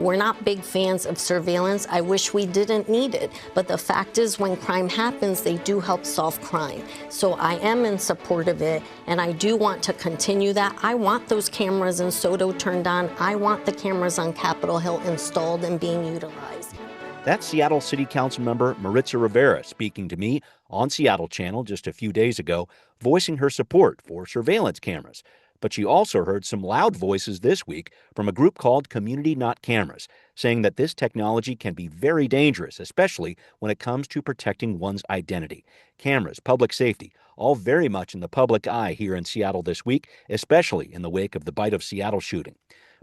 We're not big fans of surveillance. I wish we didn't need it. But the fact is, when crime happens, they do help solve crime. So I am in support of it, and I do want to continue that. I want those cameras in Soto turned on. I want the cameras on Capitol Hill installed and being utilized. That's Seattle City Council member Maritza Rivera speaking to me on Seattle Channel just a few days ago, voicing her support for surveillance cameras. But she also heard some loud voices this week from a group called Community Not Cameras, saying that this technology can be very dangerous, especially when it comes to protecting one's identity. Cameras, public safety, all very much in the public eye here in Seattle this week, especially in the wake of the Bite of Seattle shooting.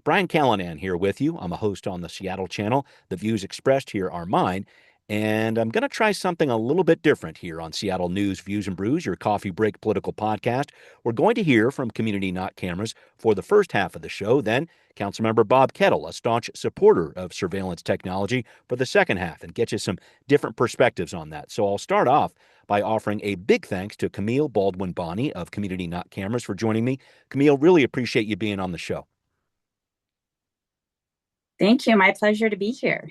Brian Callanan here with you. I'm a host on the Seattle Channel. The views expressed here are mine. And I'm going to try something a little bit different here on Seattle News, Views and Brews, your coffee break political podcast. We're going to hear from Community Not Cameras for the first half of the show. Then Councilmember Bob Kettle, a staunch supporter of surveillance technology, for the second half and get you some different perspectives on that. So I'll start off by offering a big thanks to Camille Baldwin-Bonney of Community Not Cameras for joining me. Camille, really appreciate you being on the show. Thank you. My pleasure to be here.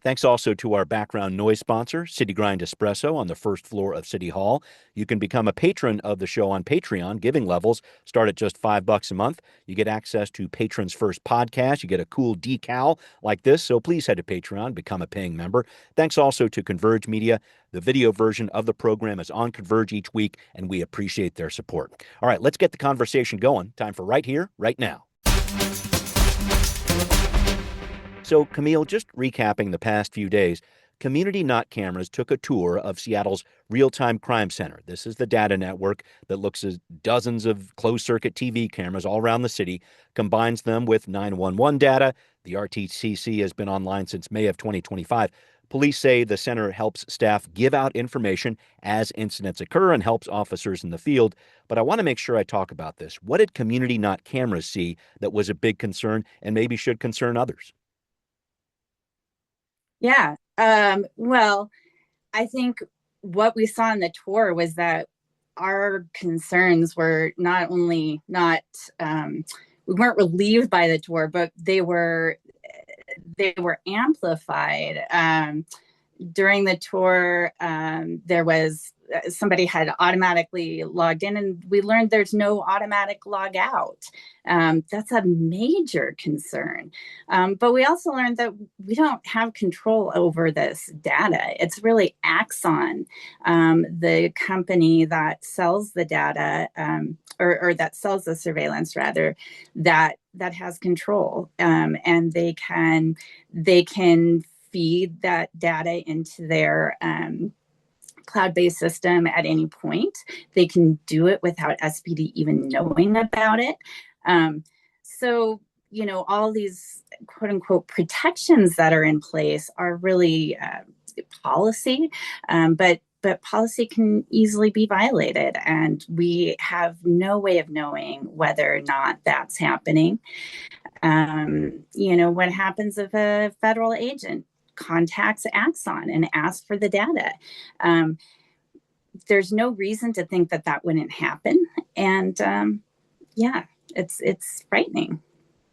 Thanks also to our background noise sponsor, City Grind Espresso on the first floor of City Hall. You can become a patron of the show on Patreon. Giving levels start at just $5 a month. You get access to Patrons First podcast. You get a cool decal like this. So please head to Patreon, become a paying member. Thanks also to Converge Media. The video version of the program is on Converge each week, and we appreciate their support. All right, let's get the conversation going. Time for Right Here, Right Now. So, Camille, just recapping the past few days, Community Not Cameras took a tour of Seattle's real-time crime center. This is the data network that looks at dozens of closed-circuit TV cameras all around the city, combines them with 911 data. The RTCC has been online since May of 2025. Police say the center helps staff give out information as incidents occur and helps officers in the field. But I want to make sure I talk about this. What did Community Not Cameras see that was a big concern and maybe should concern others? Yeah. Well, I think what we saw in the tour was that our concerns were not only we weren't relieved by the tour, but they were amplified. During the tour, there was somebody had automatically logged in, and we learned there's no automatic log out. That's a major concern. But we also learned that we don't have control over this data. It's really Axon, the company that sells the data, or that sells the surveillance rather, that has control. And they can feed that data into their cloud-based system at any point. They can do it without SPD even knowing about it. So, all these quote unquote protections that are in place are really policy, but policy can easily be violated, and we have no way of knowing whether or not that's happening. What happens if a federal agent contacts Axon and asks for the data? There's no reason to think that wouldn't happen. And it's frightening.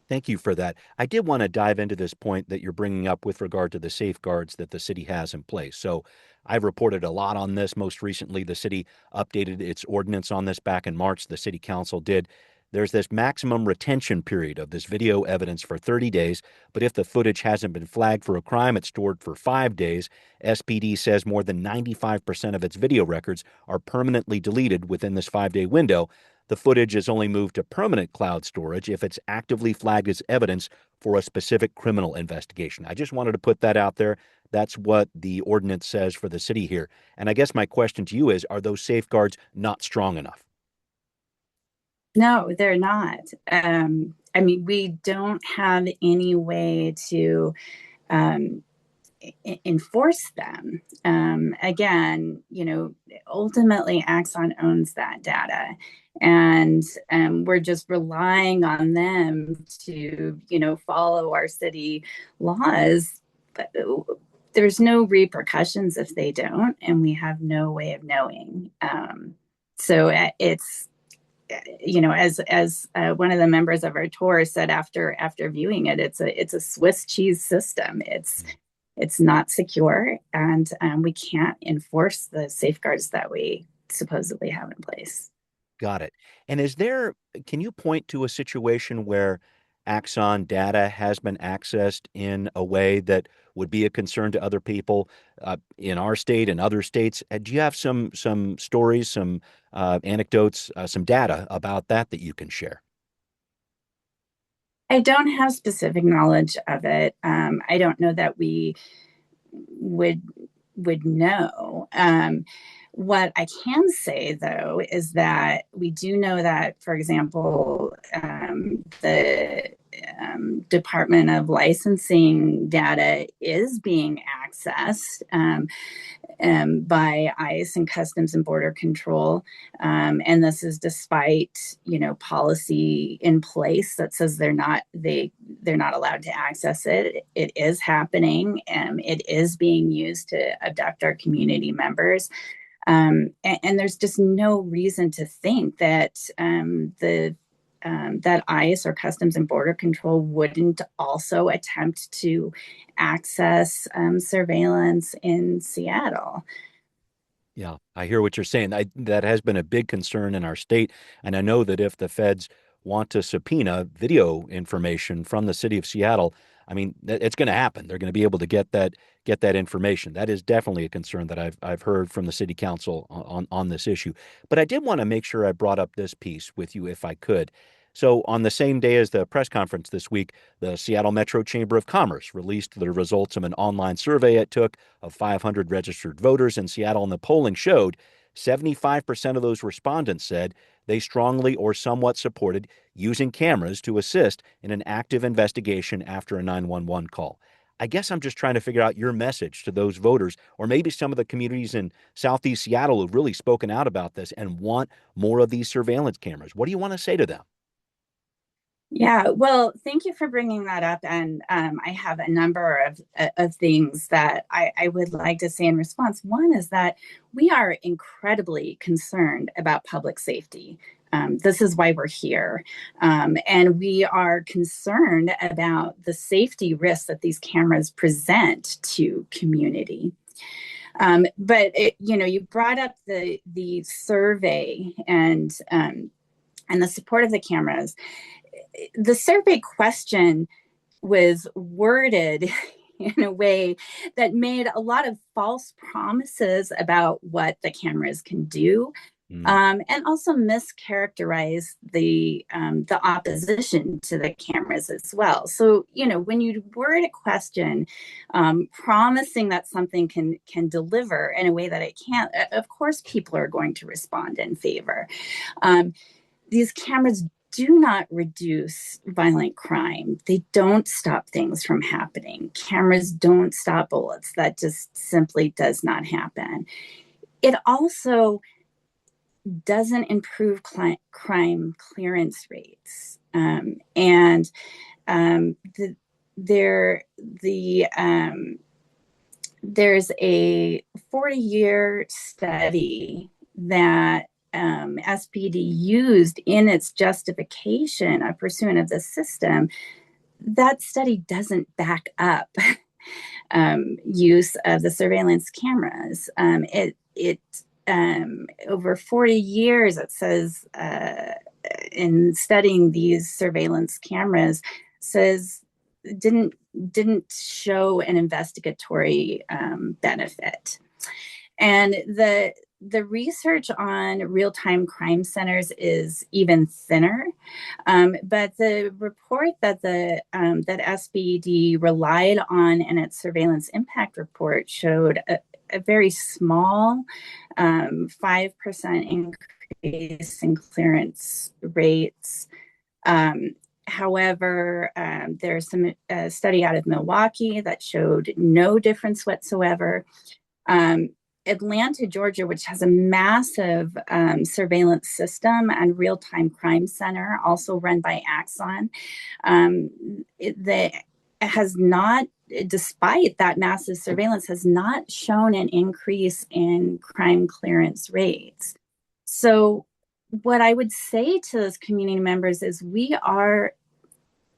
Thank you for that. I did want to dive into this point that you're bringing up with regard to the safeguards that the city has in place. So I've reported a lot on this. Most recently, the city updated its ordinance on this back in March. The city council did. There's this maximum retention period of this video evidence for 30 days, but if the footage hasn't been flagged for a crime, it's stored for 5 days. SPD says more than 95% of its video records are permanently deleted within this 5-day window. The footage is only moved to permanent cloud storage if it's actively flagged as evidence for a specific criminal investigation. I just wanted to put that out there. That's what the ordinance says for the city here. And I guess my question to you is, are those safeguards not strong enough? No, they're not. We don't have any way to enforce them. Again, ultimately Axon owns that data, and we're just relying on them to, follow our city laws. But there's no repercussions if they don't, and we have no way of knowing. So as one of the members of our tour said after viewing it, it's a Swiss cheese system. It's not secure, and we can't enforce the safeguards that we supposedly have in place. Got it. And can you point to a situation where Axon data has been accessed in a way that would be a concern to other people in our state and other states? Do you have some stories, some anecdotes, some data about that you can share? I don't have specific knowledge of it. I don't know that we would know. What I can say, though, is that we do know that, for example, the Department of Licensing data is being accessed by ICE and Customs and Border Control, and this is despite policy in place that says they're not allowed to access it. It is happening, and it is being used to abduct our community members. And there's just no reason to think that that ICE or Customs and Border Control wouldn't also attempt to access surveillance in Seattle. Yeah, I hear what you're saying. That has been a big concern in our state. And I know that if the feds want to subpoena video information from the city of Seattle, I mean, it's going to happen. They're going to be able to get that information. That is definitely a concern that I've heard from the city council on this issue. But I did want to make sure I brought up this piece with you if I could. So on the same day as the press conference this week, the Seattle Metro Chamber of Commerce released the results of an online survey it took of 500 registered voters in Seattle, and the polling showed 75% of those respondents said they strongly or somewhat supported using cameras to assist in an active investigation after a 911 call. I guess I'm just trying to figure out your message to those voters, or maybe some of the communities in Southeast Seattle who've really spoken out about this and want more of these surveillance cameras. What do you want to say to them? Yeah, well, thank you for bringing that up. And I have a number of things that I would like to say in response. One is that we are incredibly concerned about public safety. This is why we're here. And we are concerned about the safety risks that these cameras present to community. But you brought up the survey and the support of the cameras. The survey question was worded in a way that made a lot of false promises about what the cameras can do, and also mischaracterized the opposition to the cameras as well. So, when you word a question promising that something can deliver in a way that it can't, of course, people are going to respond in favor. These cameras do not reduce violent crime. They don't stop things from happening. Cameras don't stop bullets. That just simply does not happen. It also doesn't improve crime clearance rates. There's a 40-year study that SPD used in its justification of pursuit of the system. That study doesn't back up use of the surveillance cameras. Over 40 years, it says in studying these surveillance cameras, says didn't show an investigatory benefit. And the research on real-time crime centers is even thinner, but the report that that SPD relied on in its surveillance impact report showed a very small 5% increase in clearance rates. However, there's some study out of Milwaukee that showed no difference whatsoever. Atlanta, Georgia, which has a massive surveillance system and real-time crime center, also run by Axon, that has not, despite that massive surveillance, has not shown an increase in crime clearance rates. So what I would say to those community members is we are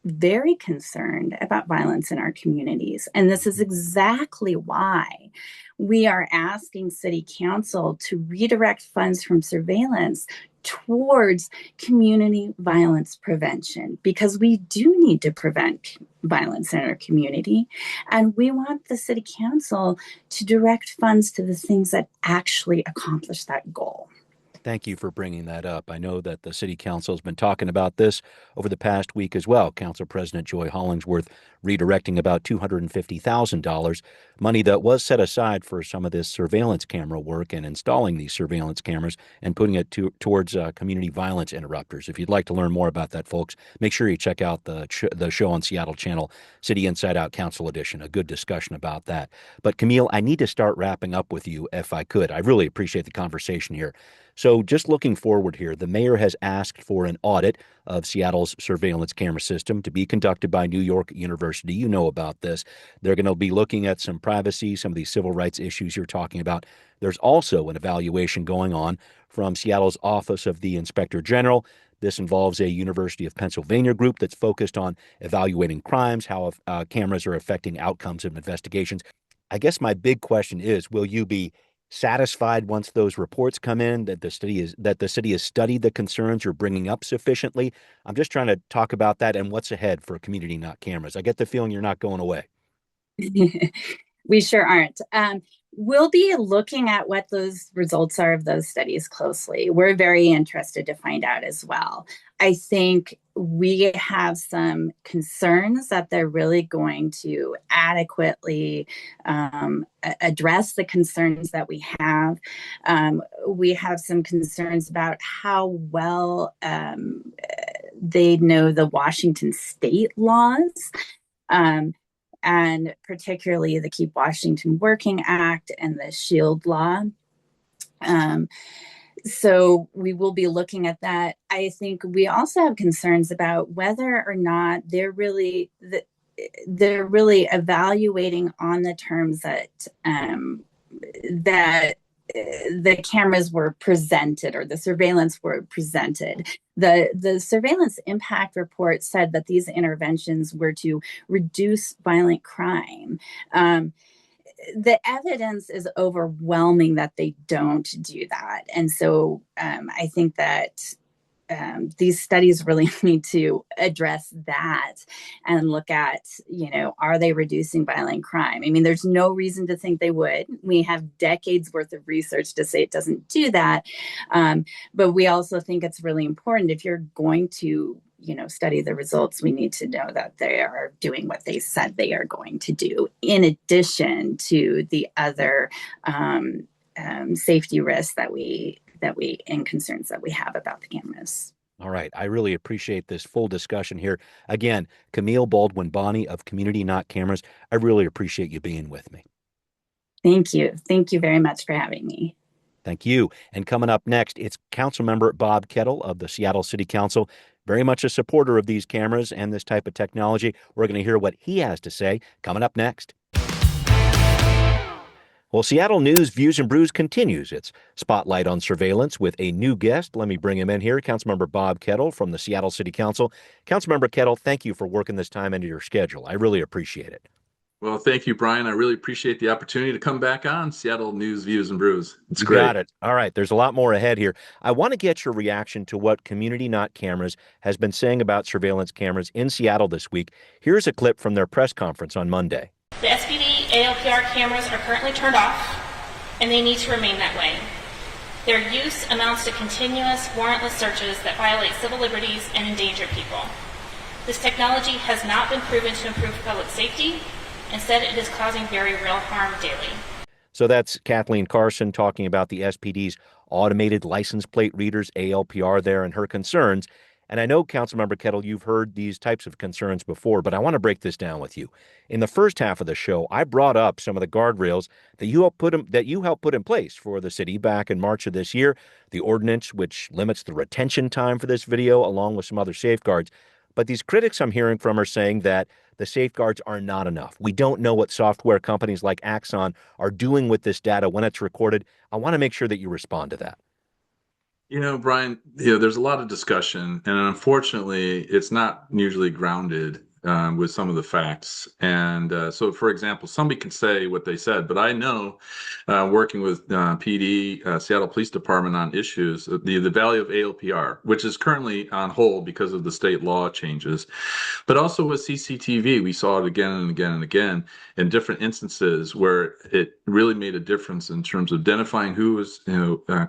very concerned about violence in our communities. And this is exactly why we are asking City Council to redirect funds from surveillance towards community violence prevention, because we do need to prevent violence in our community. And we want the City Council to direct funds to the things that actually accomplish that goal. Thank you for bringing that up. I know that the City Council has been talking about this over the past week as well. Council President Joy Hollingsworth redirecting about $250,000, money that was set aside for some of this surveillance camera work and installing these surveillance cameras, and putting it towards community violence interrupters. If you'd like to learn more about that, folks, make sure you check out the show on Seattle Channel, City Inside Out Council Edition. A good discussion about that. But Camille, I need to start wrapping up with you if I could. I really appreciate the conversation here. So just looking forward here, the mayor has asked for an audit of Seattle's surveillance camera system to be conducted by New York University. You know about this. They're going to be looking at some privacy, some of these civil rights issues you're talking about. There's also an evaluation going on from Seattle's Office of the Inspector General. This involves a University of Pennsylvania group that's focused on evaluating crimes, how cameras are affecting outcomes of investigations. I guess my big question is, will you be satisfied once those reports come in that the city has studied the concerns you're bringing up sufficiently? I'm just trying to talk about that and what's ahead for Community Not Cameras. I get the feeling you're not going away. We sure aren't. We'll be looking at what those results are of those studies closely. We're very interested to find out as well. I think we have some concerns that they're really going to adequately address the concerns that we have. We have some concerns about how well they know the Washington state laws. And particularly the Keep Washington Working Act and the SHIELD law. So we will be looking at that. I think we also have concerns about whether or not they're really evaluating on the terms that the cameras were presented, or the surveillance were presented. The surveillance impact report said that these interventions were to reduce violent crime. The evidence is overwhelming that they don't do that. And so I think that these studies really need to address that and look at, are they reducing violent crime? I mean, there's no reason to think they would. We have decades worth of research to say it doesn't do that. But we also think it's really important, if you're going to study the results, we need to know that they are doing what they said they are going to do, in addition to the other safety risks that we and concerns that we have about the cameras. All right. I really appreciate this full discussion here. Again, Camille Baldwin-Bonney of Community Not Cameras, I really appreciate you being with me. Thank you. Thank you very much for having me. Thank you. And coming up next, it's Councilmember Bob Kettle of the Seattle City Council, very much a supporter of these cameras and this type of technology. We're going to hear what he has to say coming up next. Well, Seattle News Views and Brews continues its spotlight on surveillance with a new guest. Let me bring him in here, Councilmember Bob Kettle from the Seattle City Council. Councilmember Kettle, thank you for working this time into your schedule. I really appreciate it. Well, thank you, Brian. I really appreciate the opportunity to come back on Seattle News Views and Brews. It's great. Got it. All right. There's a lot more ahead here. I want to get your reaction to what Community Not Cameras has been saying about surveillance cameras in Seattle this week. Here's a clip from their press conference on Monday. The SPD ALPR cameras are currently turned off, and they need to remain that way. Their use amounts to continuous, warrantless searches that violate civil liberties and endanger people. This technology has not been proven to improve public safety. Instead, it is causing very real harm daily. So that's Kathleen Carson talking about the SPD's automated license plate readers, ALPR there, and her concerns. And I know, Councilmember Kettle, you've heard these types of concerns before, but I want to break this down with you. In the first half of the show, I brought up some of the guardrails that you helped put in place for the city back in March of this year, the ordinance which limits the retention time for this video, along with some other safeguards. But these critics I'm hearing from are saying that the safeguards are not enough. We don't know what software companies like Axon are doing with this data when it's recorded. I want to make sure that you respond to that. Brian, there's a lot of discussion, and unfortunately, it's not usually grounded with some of the facts. And so, for example, somebody can say what they said, but I know, working with PD, Seattle Police Department on issues, the value of ALPR, which is currently on hold because of the state law changes, but also with CCTV, we saw it again and again and again in different instances where it really made a difference in terms of identifying who was,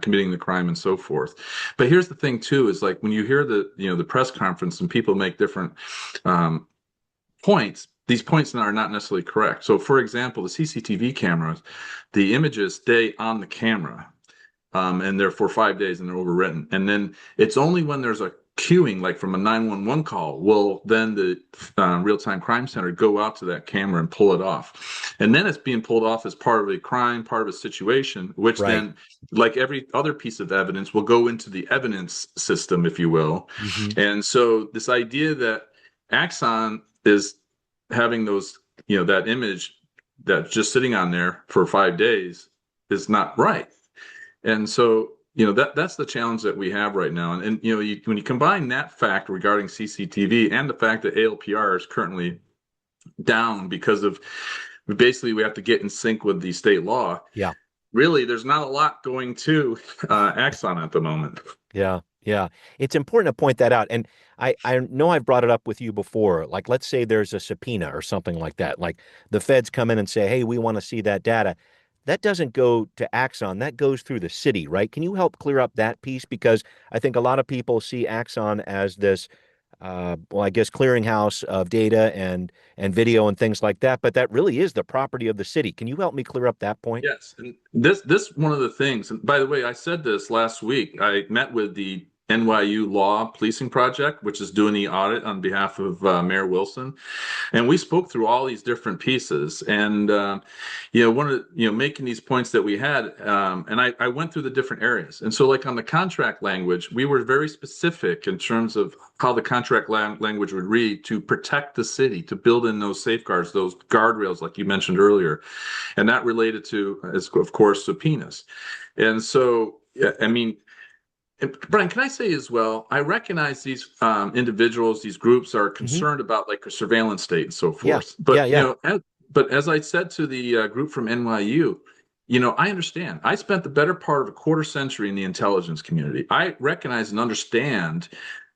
committing the crime and so forth. But here's the thing too, is like when you hear the press conference and people make different points, these points are not necessarily correct. So for example, the CCTV cameras, the images stay on the camera, and they're for 5 days and they're overwritten. And then it's only when there's a queuing, like from a 911 call, will then the real-time crime center go out to that camera and pull it off. And then it's being pulled off as part of a crime, part of a situation, which Right. then, like every other piece of evidence, will go into the evidence system, if you will. Mm-hmm. And so this idea that Axon is having those, that image that's just sitting on there for 5 days is not right. And so, that's the challenge that we have right now. And when you combine that fact regarding CCTV and the fact that ALPR is currently down because of basically we have to get in sync with the state law. Yeah. Really, there's not a lot going to Axon at the moment. Yeah. Yeah. It's important to point that out. And I know I've brought it up with you before. Like, let's say there's a subpoena or something like that. Like the feds come in and say, hey, we want to see that data. That doesn't go to Axon. That goes through the city, right? Can you help clear up that piece? Because I think a lot of people see Axon as this, clearinghouse of data and video and things like that. But that really is the property of the city. Can you help me clear up that point? Yes. And this one of the things, and by the way, I said this last week. I met with the NYU Law Policing Project, which is doing the audit on behalf of Mayor Wilson. And we spoke through all these different pieces and, one of the, making these points that we had. And I went through the different areas. And so like on the contract language, we were very specific in terms of how the contract language would read to protect the city, to build in those safeguards, those guardrails, like you mentioned earlier. And that related to, of course, subpoenas. And so, and Brian, can I say as well, I recognize these individuals, these groups are concerned about like a surveillance state and so forth. Yeah. But as I said to the group from NYU, I understand. I spent the better part of a quarter century in the intelligence community. I recognize and understand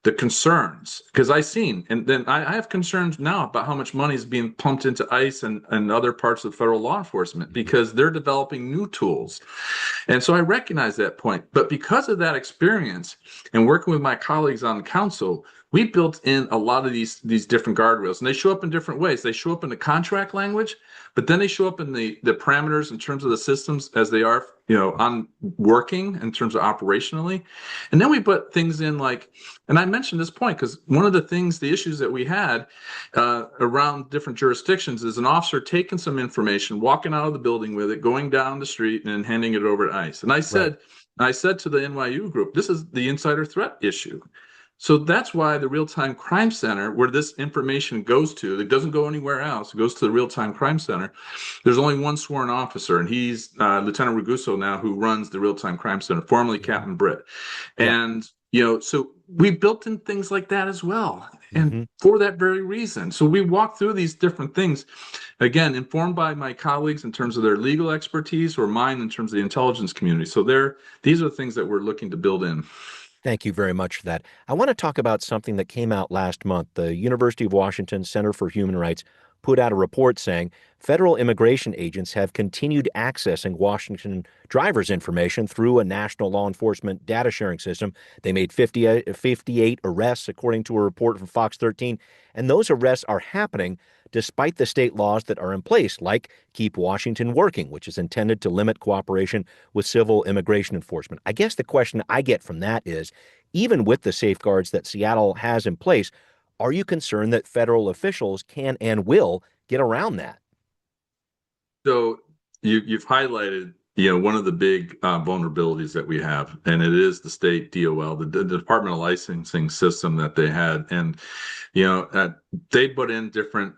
the concerns because and then I have concerns now about how much money is being pumped into ICE and other parts of federal law enforcement because they're developing new tools. And so I recognize that point. But because of that experience and working with my colleagues on the council, we built in a lot of these different guardrails, and they show up in different ways. They show up in the contract language, but then they show up in the parameters in terms of the systems as they are, on working in terms of operationally. And then we put things in like, and I mentioned this point because one of the issues that we had around different jurisdictions is an officer taking some information, walking out of the building with it, going down the street and handing it over to ICE. And I said to the NYU group, this is the insider threat issue. So that's why the Real-Time Crime Center, where this information goes to, it doesn't go anywhere else, it goes to the Real-Time Crime Center. There's only one sworn officer, and he's Lieutenant Raguso now, who runs the Real-Time Crime Center, formerly Captain Britt. And, so we built in things like that as well. And for that very reason. So we walk through these different things, again, informed by my colleagues in terms of their legal expertise or mine in terms of the intelligence community. So these are the things that we're looking to build in. Thank you very much for that. I want to talk about something that came out last month. The University of Washington Center for Human Rights put out a report saying federal immigration agents have continued accessing Washington drivers' information through a national law enforcement data sharing system. They made 58 arrests, according to a report from Fox 13, and those arrests are happening despite the state laws that are in place, like Keep Washington Working, which is intended to limit cooperation with civil immigration enforcement. I guess the question I get from that is, even with the safeguards that Seattle has in place, are you concerned that federal officials can and will get around that? So you've highlighted, one of the big vulnerabilities that we have, and it is the state DOL, the Department of Licensing system that they had. And, they put in different,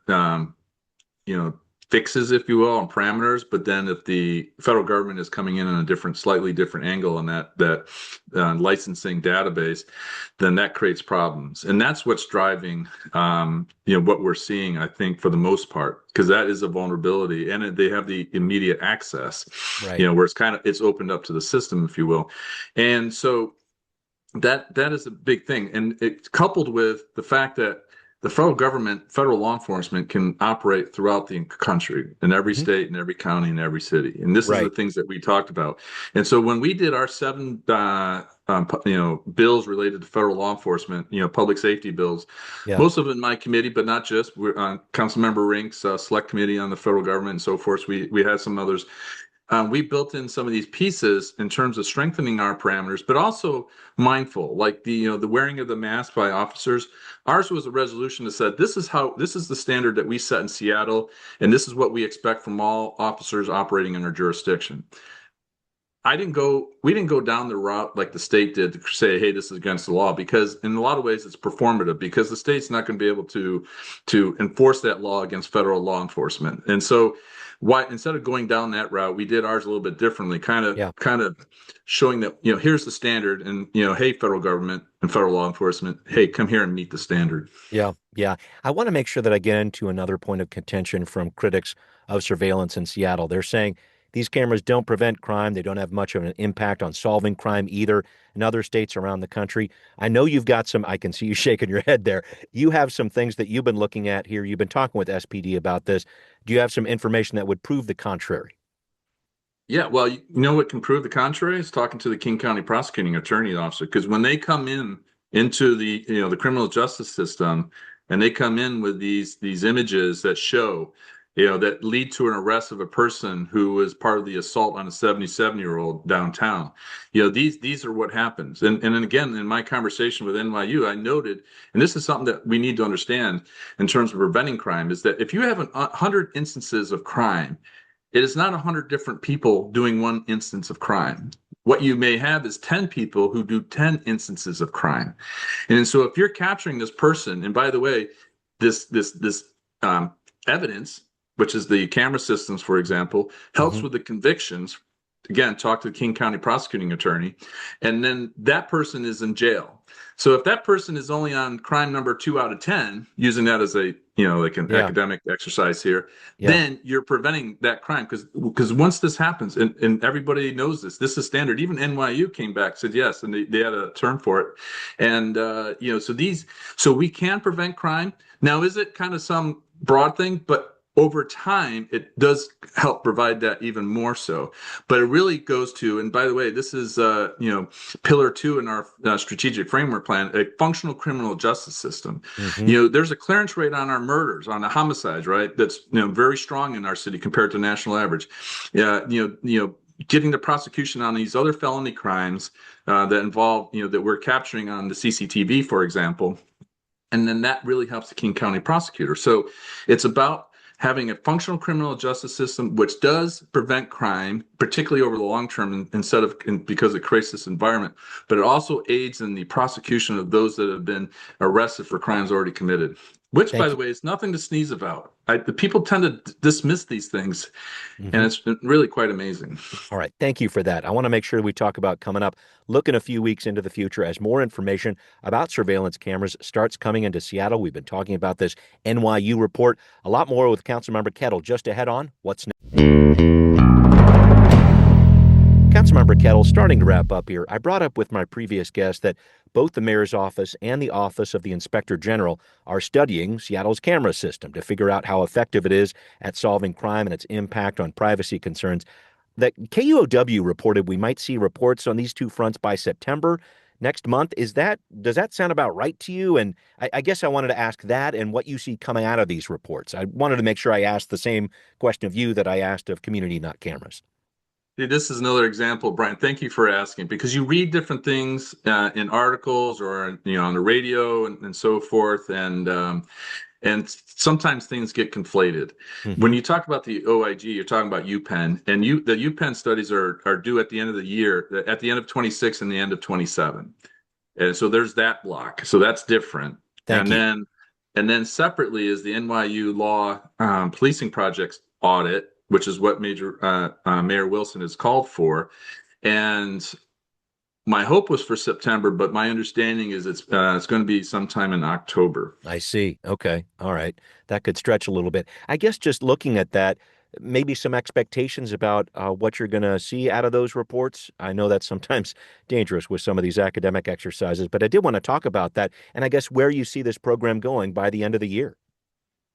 fixes, if you will, and parameters. But then if the federal government is coming in on a slightly different angle on that licensing database, then that creates problems. And that's what's driving, what we're seeing, I think, for the most part, because that is a vulnerability, and they have the immediate access, Right. where it's opened up to the system, if you will. And so that is a big thing. And it's coupled with the fact that the federal government, federal law enforcement can operate throughout the country, in every state, in every county, in every city. And this is the things that we talked about. And so when we did our 7 bills related to federal law enforcement, public safety bills, most of it in my committee, but not just. We're on Councilmember Rink's select committee on the federal government and so forth. We had some others. We built in some of these pieces in terms of strengthening our parameters, but also mindful, like the wearing of the mask by officers. Ours was a resolution that said, this is the standard that we set in Seattle, and this is what we expect from all officers operating in our jurisdiction. We didn't go down the route like the state did to say, hey, this is against the law, because in a lot of ways it's performative, because the state's not going to be able to enforce that law against federal law enforcement. And so instead of going down that route, we did ours a little bit differently, kind of showing that, here's the standard, and, hey, federal government and federal law enforcement, hey, come here and meet the standard. Yeah. I want to make sure that I get into another point of contention from critics of surveillance in Seattle. They're saying these cameras don't prevent crime. They don't have much of an impact on solving crime either in other states around the country. I know you've got some, I can see you shaking your head there. You have some things that you've been looking at here. You've been talking with SPD about this. Do you have some information that would prove the contrary? Yeah, well, you know what can prove the contrary is talking to the King County prosecuting attorney officer, because when they come into the the criminal justice system, and they come in with these images that show, that lead to an arrest of a person who was part of the assault on a 77-year-old downtown. These are what happens. And then again, in my conversation with NYU, I noted, and this is something that we need to understand in terms of preventing crime, is that if you have 100 instances of crime, it is not 100 different people doing one instance of crime. What you may have is 10 people who do 10 instances of crime. And so if you're capturing this person, and by the way, this evidence, which is the camera systems, for example, helps with the convictions. Again, talk to the King County prosecuting attorney, and then that person is in jail. So if that person is only on crime number 2 out of 10, using that as a academic exercise here, then you're preventing that crime, because once this happens, and everybody knows this is standard. Even NYU came back, said yes, and they had a term for it. And so we can prevent crime. Now, is it kind of some broad thing? But over time, it does help provide that even more so. But it really goes to, and by the way, this is pillar 2 in our strategic framework plan, a functional criminal justice system. There's a clearance rate on our murders, on the homicides, right? That's very strong in our city compared to national average. Getting the prosecution on these other felony crimes that involve, that we're capturing on the CCTV, for example, and then that really helps the King County prosecutor. So it's about having a functional criminal justice system which does prevent crime, particularly over the long term, because it creates this environment, but it also aids in the prosecution of those that have been arrested for crimes already committed, which, by the way, is nothing to sneeze about. The people tend to dismiss these things, and it's really quite amazing. All right. Thank you for that. I want to make sure we talk about coming up, looking a few weeks into the future as more information about surveillance cameras starts coming into Seattle. We've been talking about this NYU report. A lot more with Councilmember Kettle just ahead on What's Next. Councilmember Kettle, starting to wrap up here, I brought up with my previous guest that both the mayor's office and the office of the inspector general are studying Seattle's camera system to figure out how effective it is at solving crime and its impact on privacy concerns. The KUOW reported we might see reports on these two fronts by September next month. Does that sound about right to you? And I guess I wanted to ask that and what you see coming out of these reports. I wanted to make sure I asked the same question of you that I asked of Community Not Cameras. This is another example, Brian. Thank you for asking, because you read different things in articles or on the radio and so forth, and sometimes things get conflated. When you talk about the OIG, you're talking about UPenn, and the UPenn studies are due at the end of the year, at the end of 26 and the end of 27, and so there's that block. So that's different. And then separately is the NYU Law Policing Projects audit, which is what Mayor Wilson has called for. And my hope was for September, but my understanding is it's going to be sometime in October. I see. Okay. All right. That could stretch a little bit. I guess just looking at that, maybe some expectations about what you're going to see out of those reports. I know that's sometimes dangerous with some of these academic exercises, but I did want to talk about that, and I guess where you see this program going by the end of the year.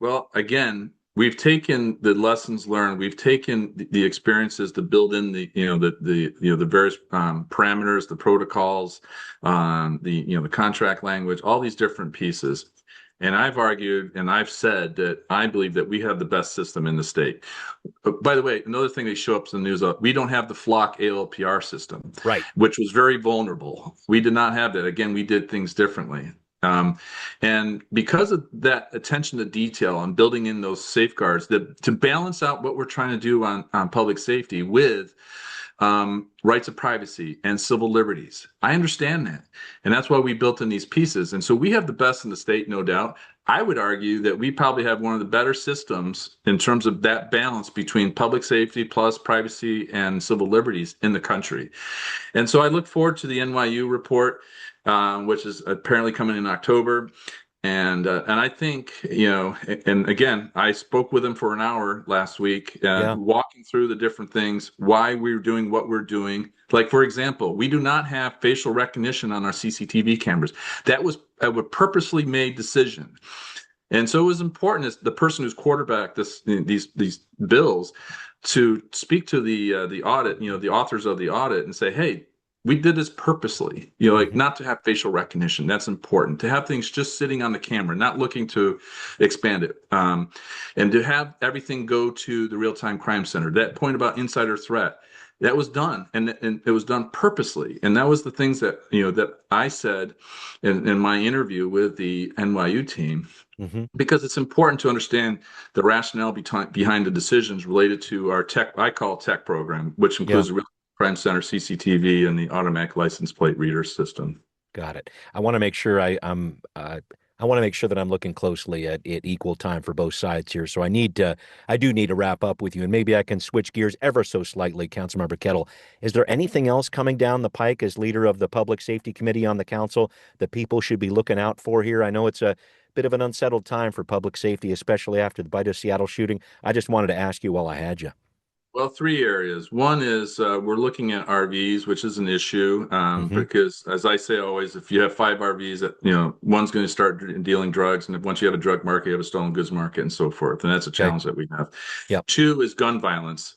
Well, again, we've taken the lessons learned. We've taken the experiences to build in the various parameters, the protocols, the contract language, all these different pieces. And I've argued and I've said that I believe that we have the best system in the state. By the way, another thing that show up in the news, we don't have the flock ALPR system, right, which was very vulnerable. We did not have that. Again, we did things differently. And because of that attention to detail and building in those safeguards to balance out what we're trying to do on public safety with rights of privacy and civil liberties. I understand that. And that's why we built in these pieces. And so we have the best in the state, no doubt. I would argue that we probably have one of the better systems in terms of that balance between public safety plus privacy and civil liberties in the country. And so I look forward to the NYU report, which is apparently coming in October. And I think, and again, I spoke with him for an hour last week, walking through the different things, why we're doing what we're doing. Like, for example, we do not have facial recognition on our CCTV cameras. That was a purposely made decision. And so it was important as the person who's quarterbacked these bills to speak to the audit, the authors of the audit and say, hey, we did this purposely, not to have facial recognition. That's important. To have things just sitting on the camera, not looking to expand it. And to have everything go to the real-time crime center. That point about insider threat, that was done. And it was done purposely. And that was the things that, that I said in my interview with the NYU team. Mm-hmm. Because it's important to understand the rationale behind the decisions related to our I call tech program, which includes the Crime Center CCTV and the automatic license plate reader system. Got it. I want to make sure I want to make sure that I'm looking closely at equal time for both sides here. So I do need to wrap up with you, and maybe I can switch gears ever so slightly, Councilmember Kettle. Is there anything else coming down the pike as leader of the Public Safety Committee on the council that people should be looking out for here? I know it's a bit of an unsettled time for public safety, especially after the Bite of Seattle shooting. I just wanted to ask you while I had you. Well, 3 areas. One is we're looking at RVs, which is an issue because, as I say always, if you have 5 RVs, one's going to start dealing drugs, and once you have a drug market, you have a stolen goods market, and so forth. And that's a challenge that we have. Yep. 2 is gun violence.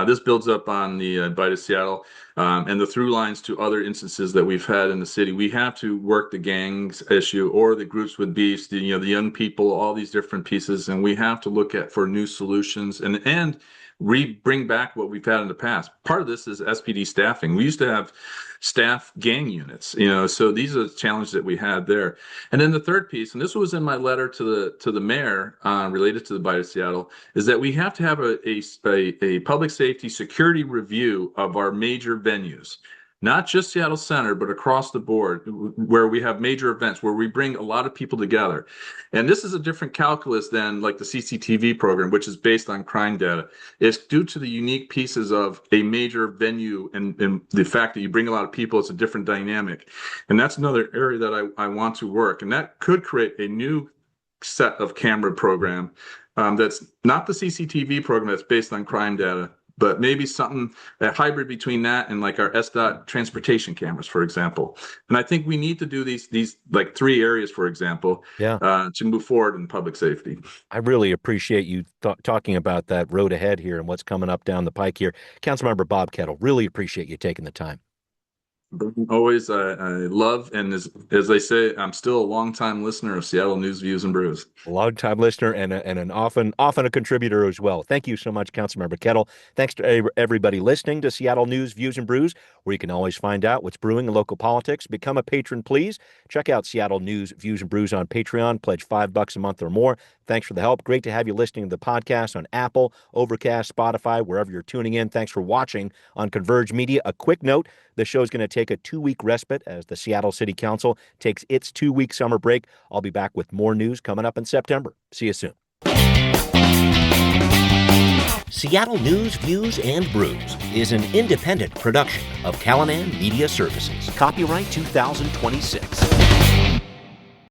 This builds up on the Bite of Seattle and the through lines to other instances that we've had in the city. We have to work the gangs issue or the groups with beefs, the young people, all these different pieces, and we have to look for new solutions and bring back what we've had in the past. Part of this is SPD staffing. We used to have staff gang units, so these are the challenges that we had there. And then the third piece, and this was in my letter to the mayor related to the Bite of Seattle, is that we have to have a public safety security review of our major venues. Not just Seattle Center, but across the board, where we have major events, where we bring a lot of people together. And this is a different calculus than like the CCTV program, which is based on crime data. It's due to the unique pieces of a major venue and the fact that you bring a lot of people, it's a different dynamic. And that's another area that I want to work. And that could create a new set of camera program that's not the CCTV program that's based on crime data, but maybe something, a hybrid between that and like our SDOT transportation cameras, for example. And I think we need to do these like 3 areas, for example, to move forward in public safety. I really appreciate you talking about that road ahead here and what's coming up down the pike here. Councilmember Bob Kettle, really appreciate you taking the time. Always, I love, and as they say, I'm still a longtime listener of Seattle News, Views, and Brews. A longtime listener and an often a contributor as well. Thank you so much, Councilmember Kettle. Thanks to everybody listening to Seattle News, Views, and Brews, where you can always find out what's brewing in local politics. Become a patron, please. Check out Seattle News, Views, and Brews on Patreon. Pledge $5 a month or more. Thanks for the help. Great to have you listening to the podcast on Apple, Overcast, Spotify, wherever you're tuning in. Thanks for watching on Converge Media. A quick note, the show is going to take a 2-week respite as the Seattle City Council takes its 2-week summer break. I'll be back with more news coming up in September. See you soon. Seattle News, Views, and Brews is an independent production of Callanan Media Services. Copyright 2026.